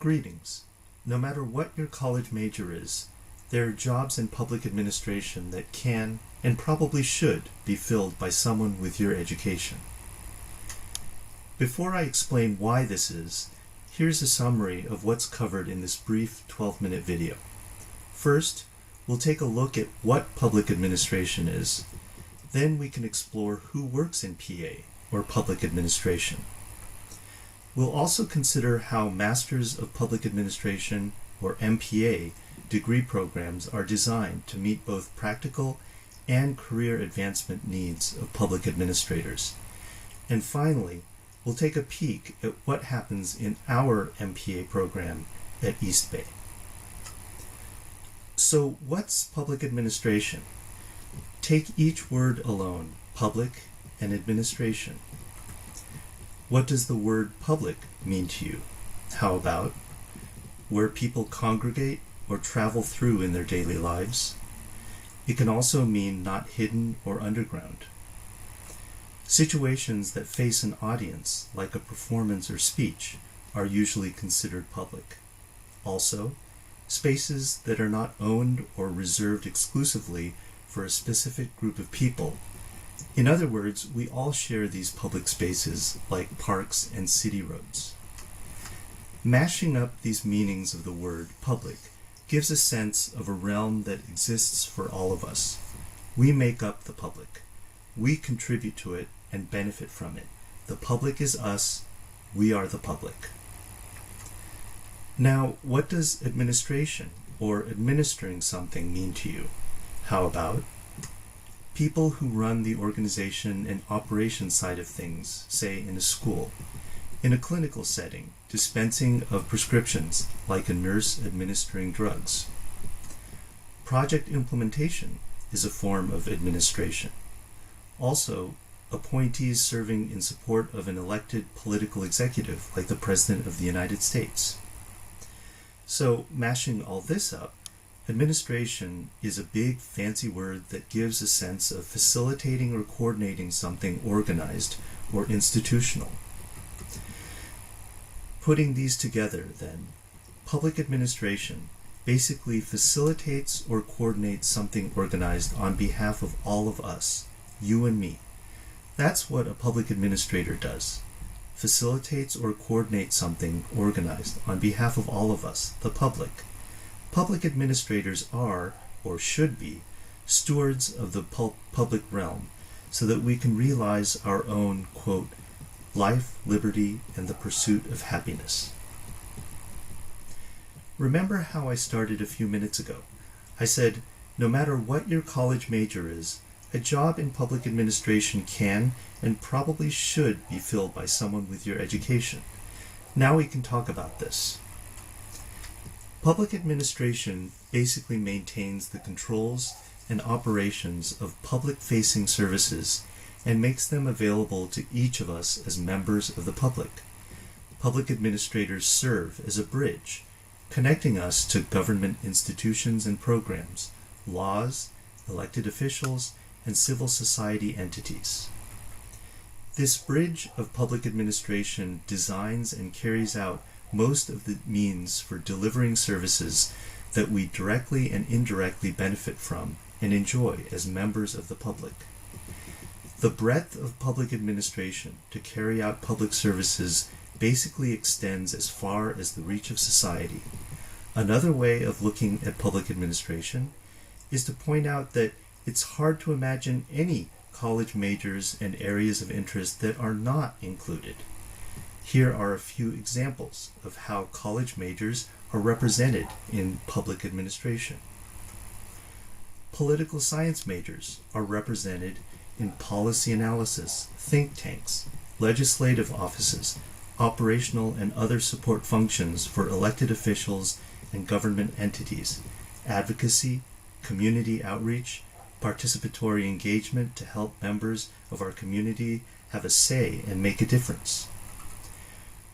Greetings. No matter what your college major is, there are jobs in public administration that can, and probably should, be filled by someone with your education. Before I explain why this is, here's a summary of what's covered in this brief 12-minute video. First, we'll take a look at what public administration is. Then we can explore who works in PA, or public administration. We'll also consider how Masters of Public Administration, or MPA, degree programs are designed to meet both practical and career advancement needs of public administrators. And finally, we'll take a peek at what happens in our MPA program at East Bay. So what's public administration? Take each word alone, public and administration. What does the word public mean to you? How about where people congregate or travel through in their daily lives? It can also mean not hidden or underground. Situations that face an audience, like a performance or speech, are usually considered public. Also, spaces that are not owned or reserved exclusively for a specific group of people. In other words, we all share these public spaces like parks and city roads. Mashing up these meanings of the word public gives a sense of a realm that exists for all of us. We make up the public. We contribute to it and benefit from it. The public is us. We are the public. Now, what does administration or administering something mean to you? How about people who run the organization and operation side of things, say in a school, in a clinical setting, dispensing of prescriptions like a nurse administering drugs. Project implementation is a form of administration. Also, appointees serving in support of an elected political executive like the President of the United States. So, mashing all this up, administration is a big fancy word that gives a sense of facilitating or coordinating something organized or institutional. Putting these together, then, public administration basically facilitates or coordinates something organized on behalf of all of us, you and me. That's what a public administrator does. Facilitates or coordinates something organized on behalf of all of us, the public. Public administrators are, or should be, stewards of the public realm so that we can realize our own, quote, life, liberty, and the pursuit of happiness. Remember how I started a few minutes ago? I said, no matter what your college major is, a job in public administration can and probably should be filled by someone with your education. Now we can talk about this. Public administration basically maintains the controls and operations of public-facing services and makes them available to each of us as members of the public. Public administrators serve as a bridge, connecting us to government institutions and programs, laws, elected officials, and civil society entities. This bridge of public administration designs and carries out most of the means for delivering services that we directly and indirectly benefit from and enjoy as members of the public. The breadth of public administration to carry out public services basically extends as far as the reach of society. Another way of looking at public administration is to point out that it's hard to imagine any college majors and areas of interest that are not included. Here are a few examples of how college majors are represented in public administration. Political science majors are represented in policy analysis, think tanks, legislative offices, operational and other support functions for elected officials and government entities, advocacy, community outreach, participatory engagement to help members of our community have a say and make a difference.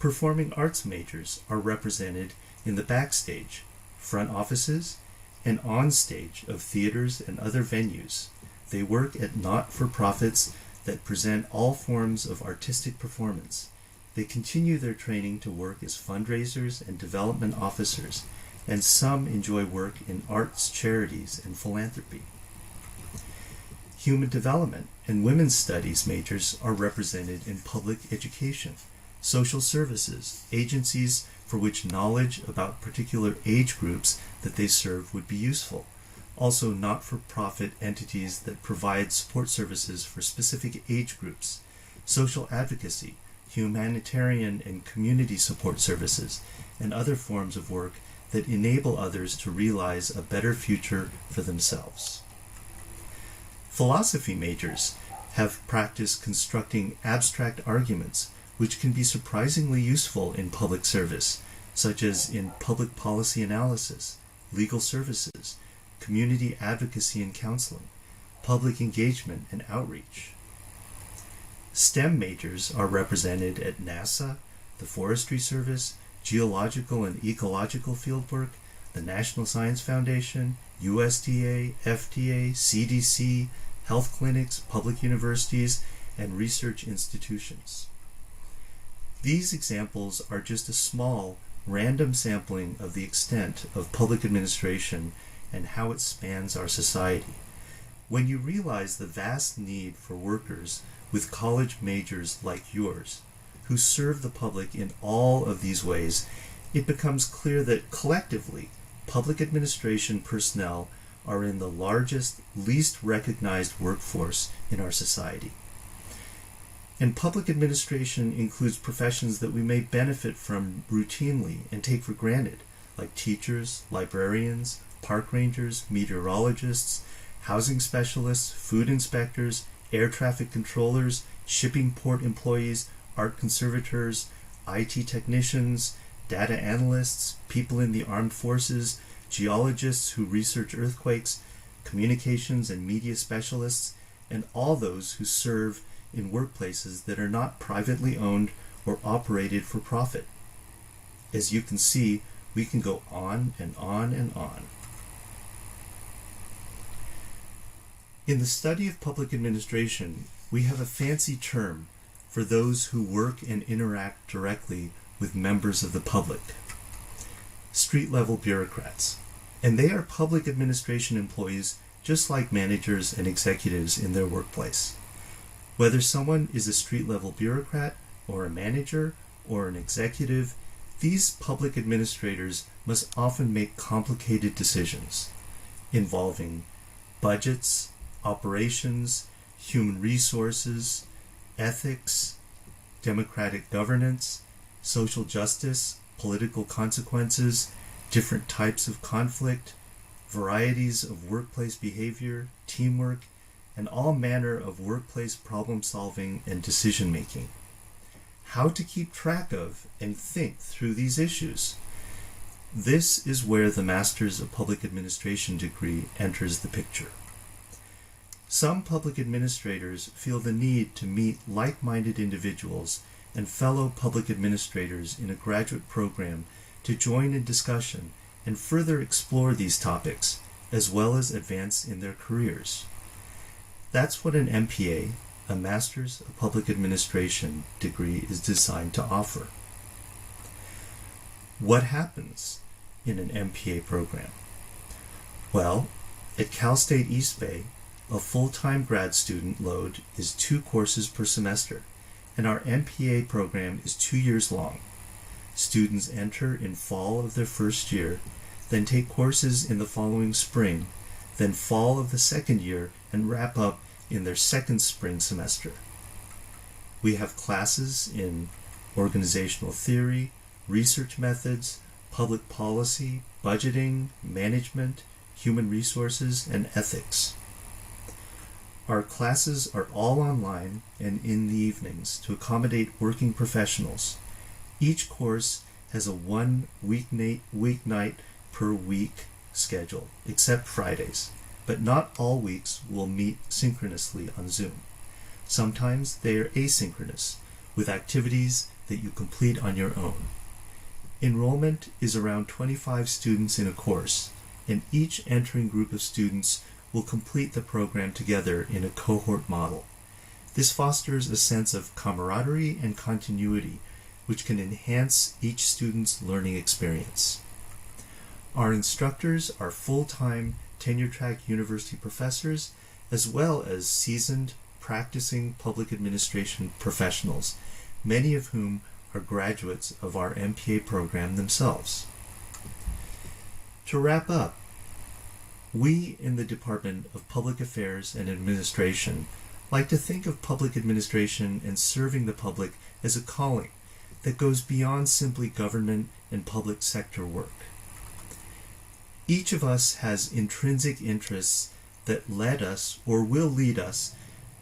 Performing arts majors are represented in the backstage, front offices, and on stage of theaters and other venues. They work at not-for-profits that present all forms of artistic performance, They continue their training to work as fundraisers and development officers, and some enjoy work in arts, charities, and philanthropy. Human development and women's studies majors are represented in public education, social services, agencies for which knowledge about particular age groups that they serve would be useful. Also, not-for-profit entities that provide support services for specific age groups, social advocacy, humanitarian and community support services, and other forms of work that enable others to realize a better future for themselves. Philosophy majors have practiced constructing abstract arguments which can be surprisingly useful in public service, such as in public policy analysis, legal services, community advocacy and counseling, public engagement and outreach. STEM majors are represented at NASA, the Forestry Service, geological and ecological fieldwork, the National Science Foundation, USDA, FDA, CDC, health clinics, public universities, and research institutions. These examples are just a small, random sampling of the extent of public administration and how it spans our society. When you realize the vast need for workers with college majors like yours, who serve the public in all of these ways, it becomes clear that collectively, public administration personnel are in the largest, least recognized workforce in our society. And public administration includes professions that we may benefit from routinely and take for granted, like teachers, librarians, park rangers, meteorologists, housing specialists, food inspectors, air traffic controllers, shipping port employees, art conservators, IT technicians, data analysts, people in the armed forces, geologists who research earthquakes, communications and media specialists, and all those who serve in workplaces that are not privately owned or operated for profit. As you can see, we can go on and on and on. In the study of public administration, we have a fancy term for those who work and interact directly with members of the public: street-level bureaucrats. And they are public administration employees just like managers and executives in their workplace. Whether someone is a street-level bureaucrat or a manager or an executive, these public administrators must often make complicated decisions involving budgets, operations, human resources, ethics, democratic governance, social justice, political consequences, different types of conflict, varieties of workplace behavior, teamwork, and all manner of workplace problem solving and decision making. How to keep track of and think through these issues? This is where the Masters of Public Administration degree enters the picture. Some public administrators feel the need to meet like-minded individuals and fellow public administrators in a graduate program to join in discussion and further explore these topics, as well as advance in their careers. That's what an MPA, a Master's of Public Administration degree, is designed to offer. What happens in an MPA program? Well, at Cal State East Bay, a full-time grad student load is 2 courses per semester, and our MPA program is 2 years long. Students enter in fall of their first year, then take courses in the following spring, then fall of the second year, and wrap up in their second spring semester. We have classes in organizational theory, research methods, public policy, budgeting, management, human resources, and ethics. Our classes are all online and in the evenings to accommodate working professionals. Each course has a 1 weeknight per week schedule, except Fridays, but not all weeks will meet synchronously on Zoom. Sometimes they are asynchronous, with activities that you complete on your own. Enrollment is around 25 students in a course, and each entering group of students will complete the program together in a cohort model. This fosters a sense of camaraderie and continuity which can enhance each student's learning experience. Our instructors are full-time tenure-track university professors, as well as seasoned, practicing public administration professionals, many of whom are graduates of our MPA program themselves. To wrap up, we in the Department of Public Affairs and Administration like to think of public administration and serving the public as a calling that goes beyond simply government and public sector work. Each of us has intrinsic interests that led us or will lead us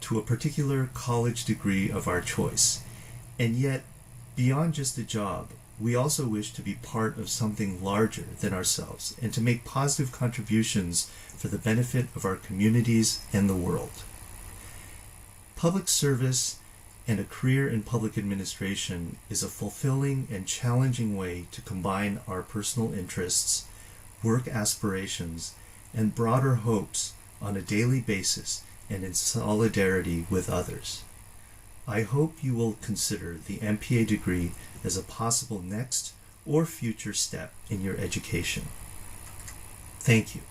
to a particular college degree of our choice. And yet, beyond just a job, we also wish to be part of something larger than ourselves and to make positive contributions for the benefit of our communities and the world. Public service and a career in public administration is a fulfilling and challenging way to combine our personal interests, work aspirations, and broader hopes on a daily basis and in solidarity with others. I hope you will consider the MPA degree as a possible next or future step in your education. Thank you.